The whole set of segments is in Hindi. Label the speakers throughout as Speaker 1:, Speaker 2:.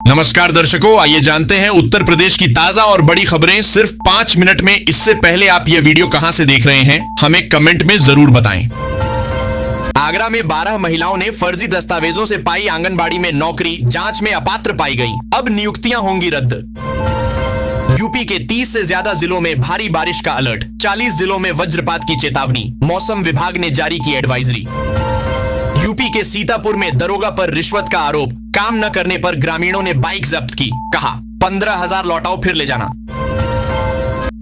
Speaker 1: नमस्कार दर्शकों, आइए जानते हैं उत्तर प्रदेश की ताजा और बड़ी खबरें सिर्फ 5 मिनट में। इससे पहले आप यह वीडियो कहां से देख रहे हैं, हमें कमेंट में जरूर बताएं। आगरा में 12 महिलाओं ने फर्जी दस्तावेजों से पाई आंगनबाड़ी में नौकरी, जांच में अपात्र पाई गई। अब नियुक्तियां होंगी रद्द। यूपी के 30 से ज्यादा जिलों में भारी बारिश का अलर्ट, 40 जिलों में वज्रपात की चेतावनी, मौसम विभाग ने जारी की एडवाइजरी। यूपी के सीतापुर में दरोगा पर रिश्वत का आरोप, काम न करने पर ग्रामीणों ने बाइक जब्त की, कहा 15,000 लौटाओ फिर ले जाना।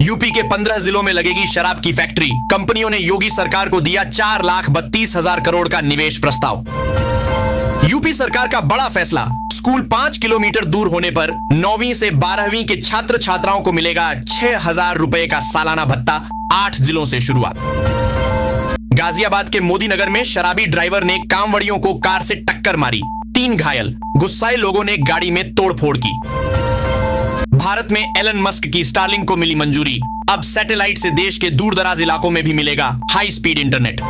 Speaker 1: यूपी के 15 जिलों में लगेगी शराब की फैक्ट्री, कंपनियों ने योगी सरकार को दिया 4,32,000 करोड़ का निवेश प्रस्ताव। यूपी सरकार का बड़ा फैसला, स्कूल 5 किलोमीटर दूर होने पर 9वीं से 12वीं के छात्र छात्राओं को मिलेगा 6,000 रुपए का सालाना भत्ता, 8 जिलों से शुरुआत। गाजियाबाद के मोदी नगर में शराबी ड्राइवर ने कामवड़ियों को कार से टक्कर मारी, 3 घायल, गुस्साए लोगों ने गाड़ी में तोड़फोड़ की। भारत में एलन मस्क की स्टारलिंक को मिली मंजूरी, अब सैटेलाइट से देश के दूर दराज इलाकों में भी मिलेगा हाई स्पीड इंटरनेट।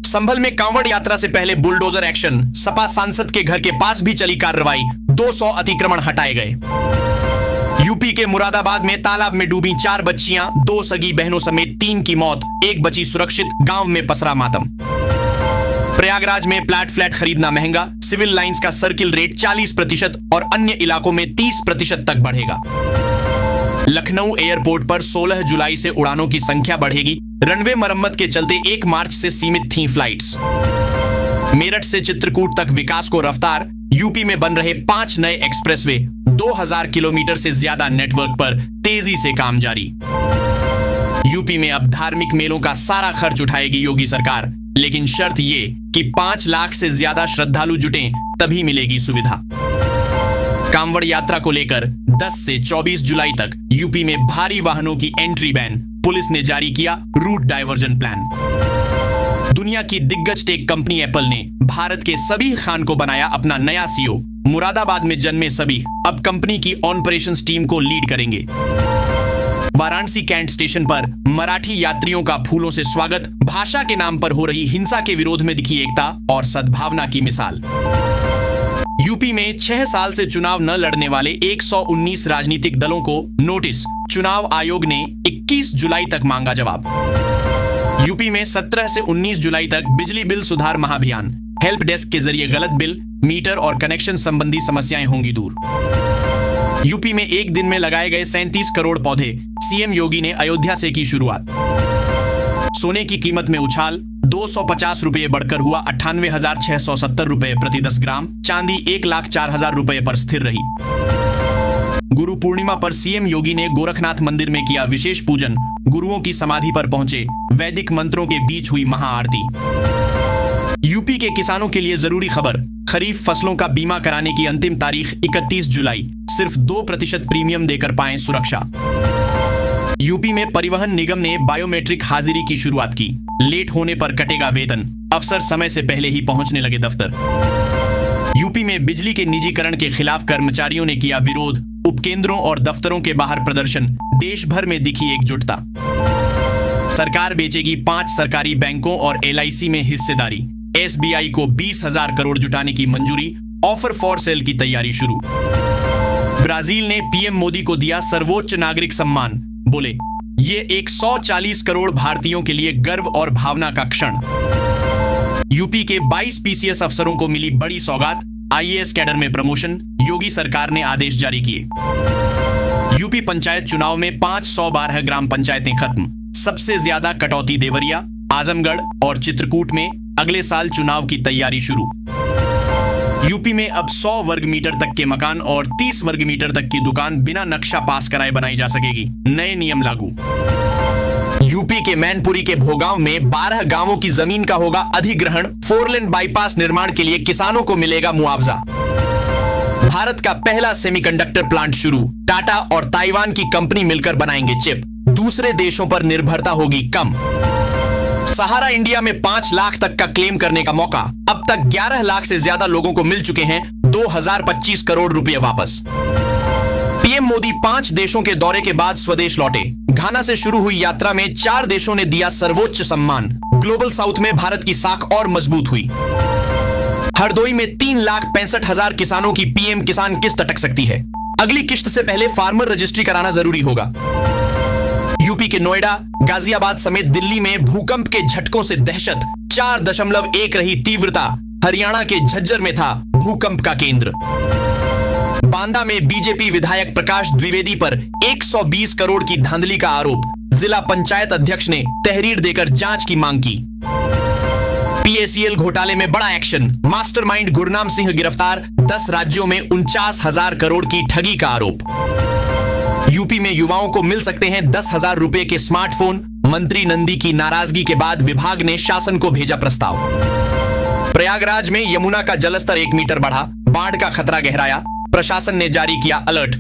Speaker 1: संभल में कांवड़ यात्रा से पहले बुलडोजर एक्शन, सपा सांसद के घर के पास भी चली कार्रवाई, 200 अतिक्रमण हटाए गए। यूपी के मुरादाबाद में तालाब में डूबी 4 बच्चियां, 2 सगी बहनों समेत 3 की मौत, 1 बची सुरक्षित, गांव में पसरा मातम। प्रयागराज में फ्लैट खरीदना महंगा, सिविल लाइंस का सर्किल रेट 40% और अन्य इलाकों में 30% तक बढ़ेगा। लखनऊ एयरपोर्ट पर 16 जुलाई से उड़ानों की संख्या बढ़ेगी, रनवे मरम्मत के चलते 1 मार्च से सीमित थीं फ्लाइट्स। मेरठ से चित्रकूट तक विकास को रफ्तार, यूपी में बन रहे 5 नए एक्सप्रेसवे, 2000 किलोमीटर से ज्यादा नेटवर्क पर तेजी से काम जारी। यूपी में अब धार्मिक मेलों का सारा खर्च उठाएगी योगी सरकार, लेकिन शर्त ये कि 5 लाख से ज्यादा श्रद्धालु जुटें तभी मिलेगी सुविधा। कांवड़ यात्रा को लेकर 10 से 24 जुलाई तक यूपी में भारी वाहनों की एंट्री बैन, पुलिस ने जारी किया रूट डायवर्जन प्लान। दुनिया की दिग्गज टेक कंपनी एप्पल ने भारत के सबीह खान को बनाया अपना नया सीईओ। मुरादाबाद में जन्मे सबीह अब कंपनी की ऑपरेशंस टीम को लीड करेंगे। वाराणसी कैंट स्टेशन पर मराठी यात्रियों का फूलों से स्वागत, भाषा के नाम पर हो रही हिंसा के विरोध में दिखी एकता और सद्भावना की मिसाल। यूपी में 6 साल से चुनाव न लड़ने वाले 119 राजनीतिक दलों को नोटिस, चुनाव आयोग ने 21 जुलाई तक मांगा जवाब। यूपी में 17 से 19 जुलाई तक बिजली बिल सुधार महाअभियान, हेल्प डेस्क के जरिए गलत बिल, मीटर और कनेक्शन संबंधी समस्याएं होंगी दूर। यूपी में एक दिन में लगाए गए 37 करोड़ पौधे, सीएम योगी ने अयोध्या से की शुरुआत। सोने की कीमत में उछाल, 250 रुपये बढ़कर हुआ 98,670 रुपये प्रति 10 ग्राम, चांदी 1,04,000 रुपये पर स्थिर रही। गुरु पूर्णिमा पर सीएम योगी ने गोरखनाथ मंदिर में किया विशेष पूजन, गुरुओं की समाधि पर पहुंचे, वैदिक मंत्रों के बीच हुई महाआरती। यूपी के किसानों के लिए जरूरी खबर, खरीफ फसलों का बीमा कराने की अंतिम तारीख 31 जुलाई, सिर्फ 2% प्रीमियम देकर पाएं सुरक्षा। यूपी में परिवहन निगम ने बायोमेट्रिक हाजिरी की शुरुआत की, लेट होने पर कटेगा वेतन, अफसर समय से पहले ही पहुंचने लगे दफ्तर। यूपी में बिजली के निजीकरण के खिलाफ कर्मचारियों ने किया विरोध, उपकेंद्रों और दफ्तरों के बाहर प्रदर्शन, देश भर में दिखी एकजुटता। सरकार बेचेगी 5 सरकारी बैंकों और LIC में हिस्सेदारी, SBI को 20,000 करोड़ जुटाने की मंजूरी, ऑफर फॉर सेल की तैयारी शुरू। ब्राजील ने पीएम मोदी को दिया सर्वोच्च नागरिक सम्मान, बोले ये 140 करोड़ भारतीयों के लिए गर्व और भावना का क्षण। यूपी के 22 PCS अफसरों को मिली बड़ी सौगात, IAS कैडर में प्रमोशन, योगी सरकार ने आदेश जारी किए। यूपी पंचायत चुनाव में 512 ग्राम पंचायतें खत्म, सबसे ज्यादा कटौती देवरिया, आजमगढ़ और चित्रकूट में, अगले साल चुनाव की तैयारी शुरू। यूपी में अब 100 वर्ग मीटर तक के मकान और 30 वर्ग मीटर तक की दुकान बिना नक्शा पास कराए बनाई जा सकेगी, नए नियम लागू। यूपी के मैनपुरी के भोगांव में 12 गांवों की जमीन का होगा अधिग्रहण, 4 लेन बाईपास निर्माण के लिए किसानों को मिलेगा मुआवजा। भारत का पहला सेमीकंडक्टर प्लांट शुरू, टाटा और ताइवान की कंपनी मिलकर बनाएंगे चिप, दूसरे देशों पर निर्भरता होगी कम। सहारा इंडिया में 5 लाख तक का क्लेम करने का मौका, अब तक 11 लाख से ज्यादा लोगों को मिल चुके हैं 2025 करोड़ रुपए वापस। पीएम मोदी 5 देशों के दौरे के बाद स्वदेश लौटे, घाना से शुरू हुई यात्रा में 4 देशों ने दिया सर्वोच्च सम्मान, ग्लोबल साउथ में भारत की साख और मजबूत हुई। हरदोई में 3,65,000 किसानों की पीएम किसान किस्त अटक सकती है। अगली किस्त से पहले फार्मर रजिस्ट्री कराना जरूरी होगा। यूपी के नोएडा, गाजियाबाद समेत दिल्ली में भूकंप के झटकों से दहशत, 4.1 रही तीव्रता। हरियाणा के झज्जर में था भूकंप का केंद्र। बांदा में बीजेपी विधायक प्रकाश द्विवेदी पर 120 करोड़ की धांधली का आरोप। जिला पंचायत अध्यक्ष ने तहरीर देकर जांच की मांग की। पीएसीएल घोटाले में बड़ा एक्शन, मास्टरमाइंड गुरनाम सिंह गिरफ्तार। 10 राज्यों में 49,000 करोड़ की ठगी का आरोप। यूपी में युवाओं को मिल सकते हैं 10,000 रुपए के स्मार्टफोन। मंत्री नंदी की नाराजगी के बाद विभाग ने शासन को भेजा प्रस्ताव। प्रयागराज में यमुना का जलस्तर 1 मीटर बढ़ा, बाढ़ का खतरा गहराया। प्रशासन ने जारी किया अलर्ट।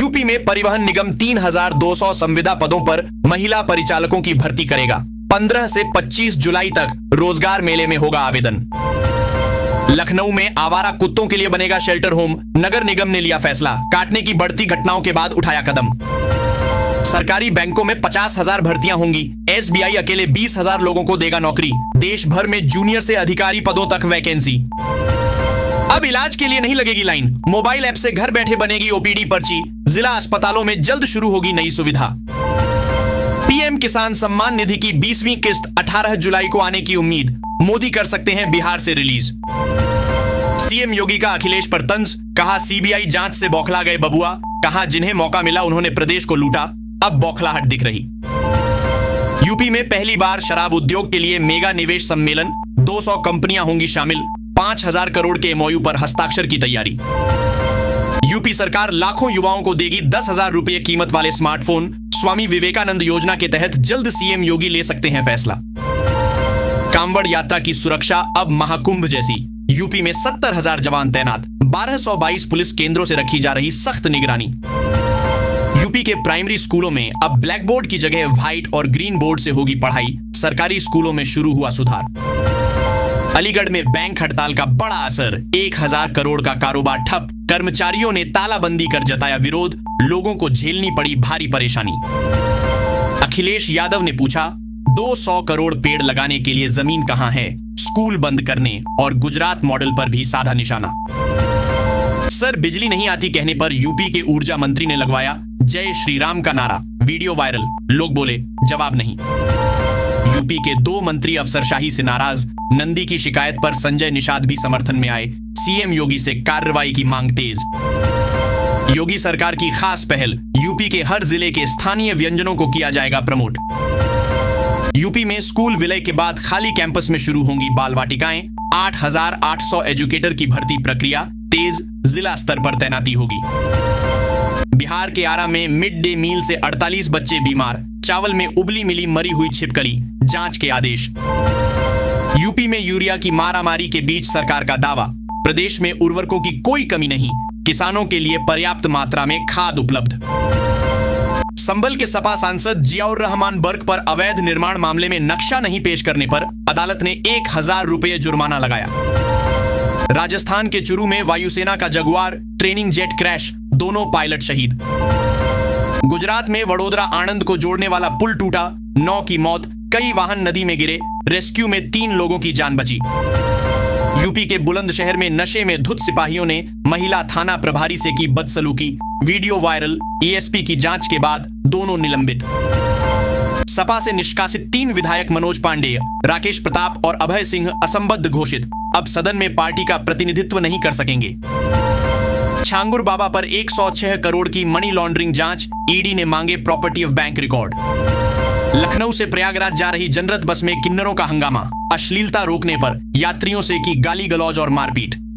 Speaker 1: यूपी में परिवहन निगम 3,200 संविदा पदों पर महिला परिचालकों की भर्ती करेगा। 15 से 25 जुलाई तक रोजगार मेले में होगा आवेदन। लखनऊ में आवारा कुत्तों के लिए बनेगा शेल्टर होम। नगर निगम ने लिया फैसला, काटने की बढ़ती घटनाओं के बाद उठाया कदम। सरकारी बैंकों में 50,000 भर्तियां होंगी। एसबीआई अकेले 20,000 लोगों को देगा नौकरी। देश भर में जूनियर से अधिकारी पदों तक वैकेंसी। अब इलाज के लिए नहीं लगेगी लाइन, मोबाइल ऐप से घर बैठे बनेगी ओपीडी पर्ची। जिला अस्पतालों में जल्द शुरू होगी नई सुविधा। पीएम किसान सम्मान निधि की 20वीं किस्त 18 जुलाई को आने की उम्मीद। मोदी कर सकते हैं बिहार से रिलीज। सीएम योगी का अखिलेश पर तंज, कहा सीबीआई जांच से बौखला गए बबुआ। कहा जिन्हें मौका मिला उन्होंने प्रदेश को लूटा, अब बौखलाहट दिख रही। यूपी में पहली बार शराब उद्योग के लिए मेगा निवेश सम्मेलन। 200 कंपनियां होंगी शामिल। 5,000 करोड़ के एमओयू पर हस्ताक्षर की तैयारी। यूपी सरकार लाखों युवाओं को देगी 10,000 रुपए कीमत वाले स्मार्टफोन। स्वामी विवेकानंद योजना के तहत जल्द सीएम योगी ले सकते हैं फैसला। कांवड़ यात्रा की सुरक्षा अब महाकुंभ जैसी। यूपी में 70,000 जवान तैनात। 1222 पुलिस केंद्रों से रखी जा रही सख्त निगरानी। यूपी के प्राइमरी स्कूलों में अब ब्लैक बोर्ड की जगह व्हाइट और ग्रीन बोर्ड से होगी पढ़ाई। सरकारी स्कूलों में शुरू हुआ सुधार। अलीगढ़ में बैंक हड़ताल का बड़ा असर। 1,000 करोड़ का कारोबार ठप। कर्मचारियों ने तालाबंदी कर जताया विरोध। लोगों को झेलनी पड़ी भारी परेशानी। अखिलेश यादव ने पूछा 200 करोड़ पेड़ लगाने के लिए जमीन कहां है। स्कूल बंद करने और गुजरात मॉडल पर भी साधा निशाना। सर बिजली नहीं आती कहने पर यूपी के ऊर्जा मंत्री ने लगवाया जय श्री राम का नारा। वीडियो वायरल, लोग बोले जवाब नहीं। यूपी के 2 मंत्री अफसरशाही से नाराज। नंदी की शिकायत पर संजय निषाद भी समर्थन में आए। सीएम योगी से कार्रवाई की मांग तेज। योगी सरकार की खास पहल, यूपी के हर जिले के स्थानीय व्यंजनों को किया जाएगा प्रमोट। यूपी में स्कूल विलय के बाद खाली कैंपस में शुरू होंगी बाल वाटिकाएं। 8,800 एजुकेटर की भर्ती प्रक्रिया तेज। जिला स्तर पर तैनाती होगी। बिहार के आरा में मिड डे मील से 48 बच्चे बीमार। चावल में उबली मिली मरी हुई छिपकली। जांच के आदेश। यूपी में यूरिया की मारामारी के बीच सरकार का दावा, प्रदेश में उर्वरकों की कोई कमी नहीं। किसानों के लिए पर्याप्त मात्रा में खाद उपलब्ध। संभल के सपा सांसद जियाउर रहमान बर्क पर अवैध निर्माण मामले में नक्शा नहीं पेश करने पर अदालत ने 1,000 रुपये जुर्माना लगाया। राजस्थान के चुरू में वायुसेना का जगुआर ट्रेनिंग जेट क्रैश, दोनों पायलट शहीद। गुजरात में वडोदरा आणंद को जोड़ने वाला पुल टूटा, 9 की मौत, कई वाहन नदी में गिरे। रेस्क्यू में 3 लोगों की जान बची। यूपी के बुलंदशहर में नशे में धुत सिपाहियों ने महिला थाना प्रभारी से की बदसलूकी। वीडियो वायरल, एएसपी की जांच के बाद दोनों निलंबित। सपा से निष्कासित 3 विधायक मनोज पांडेय, राकेश प्रताप और अभय सिंह असंबद्ध घोषित। अब सदन में पार्टी का प्रतिनिधित्व नहीं कर सकेंगे। छांगुर बाबा पर 106 करोड़ की मनी लॉन्ड्रिंग जांच, ईडी ने मांगे property of bank record. Lucknow से प्रयागराज जा रही जनरत बस में किन्नरों का हंगामा, अश्लीलता रोकने पर यात्रियों से की गाली गलौज और मारपीट।